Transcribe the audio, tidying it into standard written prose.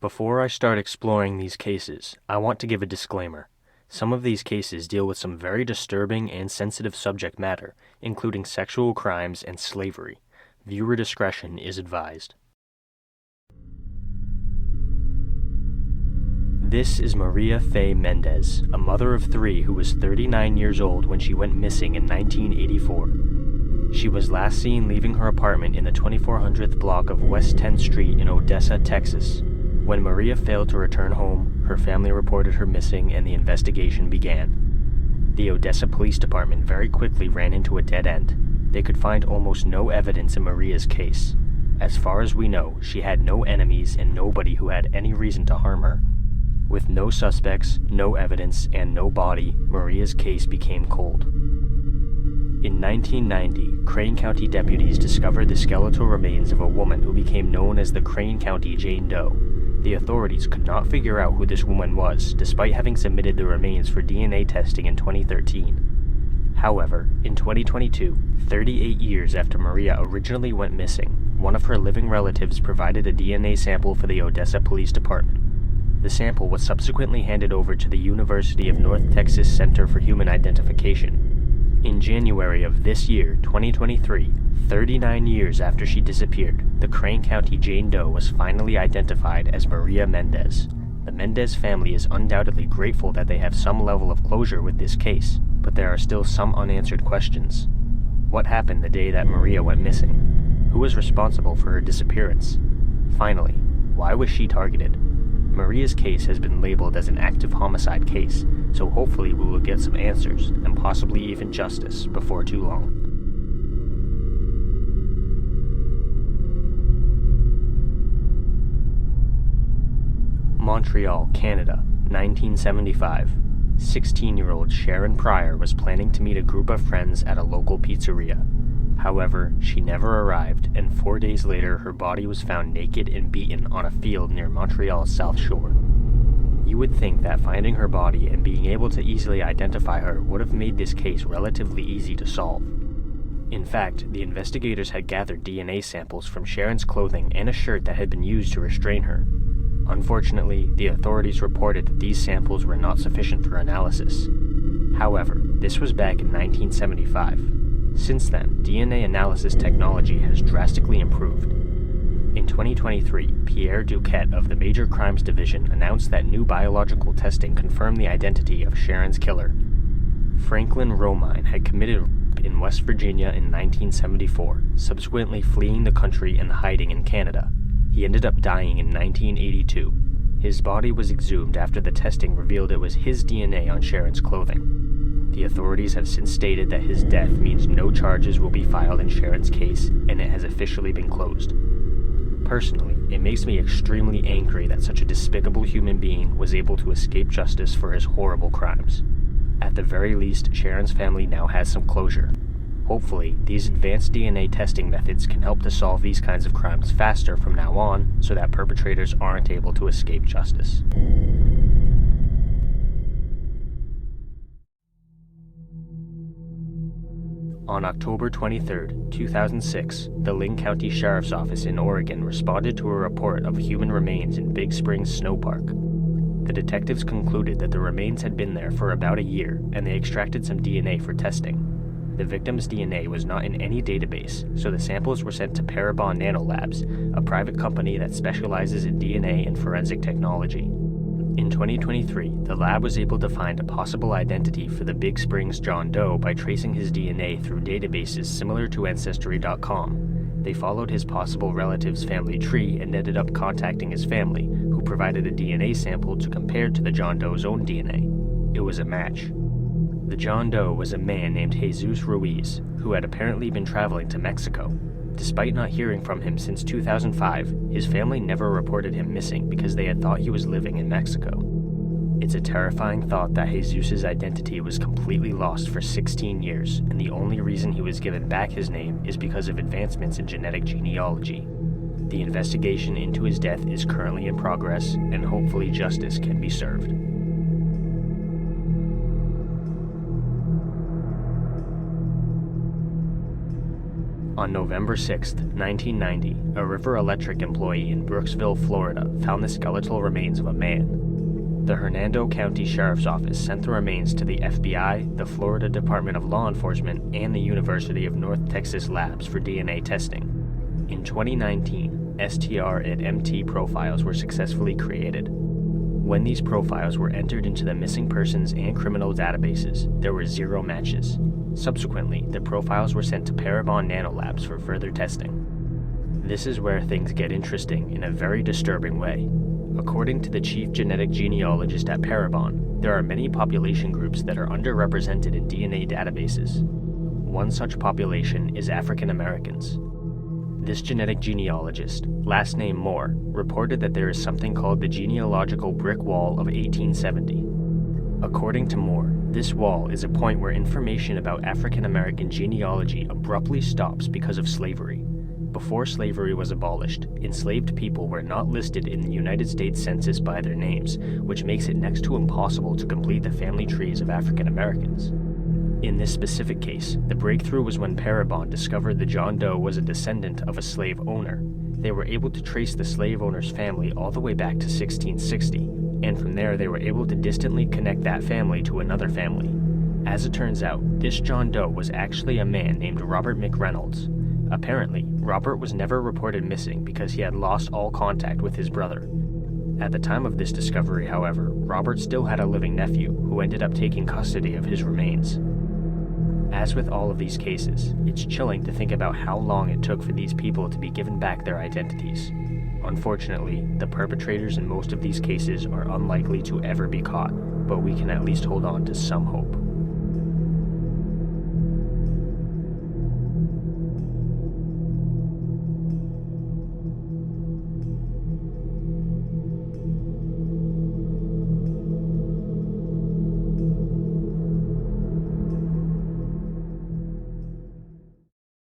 Before I start exploring these cases, I want to give a disclaimer. Some of these cases deal with some very disturbing and sensitive subject matter, including sexual crimes and slavery. Viewer discretion is advised. This is Maria Mendez, a mother of three who was 39 years old when she went missing in 1984. She was last seen leaving her apartment in the 2400th block of West 10th Street in Odessa, Texas. When Maria failed to return home, her family reported her missing and the investigation began. The Odessa Police Department very quickly ran into a dead end. They could find almost no evidence in Maria's case. As far as we know, she had no enemies and nobody who had any reason to harm her. With no suspects, no evidence, and no body, Maria's case became cold. In 1990, Crane County deputies discovered the skeletal remains of a woman who became known as the Crane County Jane Doe. The authorities could not figure out who this woman was, despite having submitted the remains for DNA testing in 2013. However, in 2022, 38 years after Maria originally went missing, one of her living relatives provided a DNA sample for the Odessa Police Department. The sample was subsequently handed over to the University of North Texas Center for Human Identification. In January of this year, 2023, 39 years after she disappeared, the Crane County Jane Doe was finally identified as Maria Mendez. The Mendez family is undoubtedly grateful that they have some level of closure with this case, but there are still some unanswered questions. What happened the day that Maria went missing? Who was responsible for her disappearance? Finally, why was she targeted? Maria's case has been labeled as an active homicide case, so hopefully we will get some answers, and possibly even justice, before too long. Montreal, Canada, 1975. 16-year-old Sharon Pryor was planning to meet a group of friends at a local pizzeria. However, she never arrived, and 4 days later her body was found naked and beaten on a field near Montreal's South Shore. You would think that finding her body and being able to easily identify her would have made this case relatively easy to solve. In fact, the investigators had gathered DNA samples from Sharon's clothing and a shirt that had been used to restrain her. Unfortunately, the authorities reported that these samples were not sufficient for analysis. However, this was back in 1975. Since then, DNA analysis technology has drastically improved. In 2023, Pierre Duquette of the Major Crimes Division announced that new biological testing confirmed the identity of Sharon's killer. Franklin Romine had committed rape in West Virginia in 1974, subsequently fleeing the country and hiding in Canada. He ended up dying in 1982. His body was exhumed after the testing revealed it was his DNA on Sharon's clothing. The authorities have since stated that his death means no charges will be filed in Sharon's case, and it has officially been closed. Personally, it makes me extremely angry that such a despicable human being was able to escape justice for his horrible crimes. At the very least, Sharon's family now has some closure. Hopefully, these advanced DNA testing methods can help to solve these kinds of crimes faster from now on, so that perpetrators aren't able to escape justice. On October 23, 2006, the Linn County Sheriff's Office in Oregon responded to a report of human remains in Big Springs Snow Park. The detectives concluded that the remains had been there for about a year, and they extracted some DNA for testing. The victim's DNA was not in any database, so the samples were sent to Parabon Nanolabs, a private company that specializes in DNA and forensic technology. In 2023, the lab was able to find a possible identity for the Big Springs John Doe by tracing his DNA through databases similar to Ancestry.com. They followed his possible relative's family tree and ended up contacting his family, who provided a DNA sample to compare to the John Doe's own DNA. It was a match. The John Doe was a man named Jesus Ruiz, who had apparently been traveling to Mexico. Despite not hearing from him since 2005, his family never reported him missing because they had thought he was living in Mexico. It's a terrifying thought that Jesus' identity was completely lost for 16 years, and the only reason he was given back his name is because of advancements in genetic genealogy. The investigation into his death is currently in progress, and hopefully justice can be served. On November 6, 1990, a River Electric employee in Brooksville, Florida, found the skeletal remains of a man. The Hernando County Sheriff's Office sent the remains to the FBI, the Florida Department of Law Enforcement, and the University of North Texas labs for DNA testing. In 2019, STR and MT profiles were successfully created. When these profiles were entered into the missing persons and criminal databases, there were 0 matches. Subsequently, the profiles were sent to Parabon Nanolabs for further testing. This is where things get interesting in a very disturbing way. According to the chief genetic genealogist at Parabon, there are many population groups that are underrepresented in DNA databases. One such population is African Americans. This genetic genealogist, last name Moore, reported that there is something called the genealogical brick wall of 1870. According to Moore, this wall is a point where information about African American genealogy abruptly stops because of slavery. Before slavery was abolished, enslaved people were not listed in the United States Census by their names, which makes it next to impossible to complete the family trees of African Americans. In this specific case, the breakthrough was when Parabon discovered that John Doe was a descendant of a slave owner. They were able to trace the slave owner's family all the way back to 1660. And from there they were able to distantly connect that family to another family. As it turns out, this John Doe was actually a man named Robert McReynolds. Apparently, Robert was never reported missing because he had lost all contact with his brother. At the time of this discovery, however, Robert still had a living nephew who ended up taking custody of his remains. As with all of these cases, it's chilling to think about how long it took for these people to be given back their identities. Unfortunately, the perpetrators in most of these cases are unlikely to ever be caught, but we can at least hold on to some hope.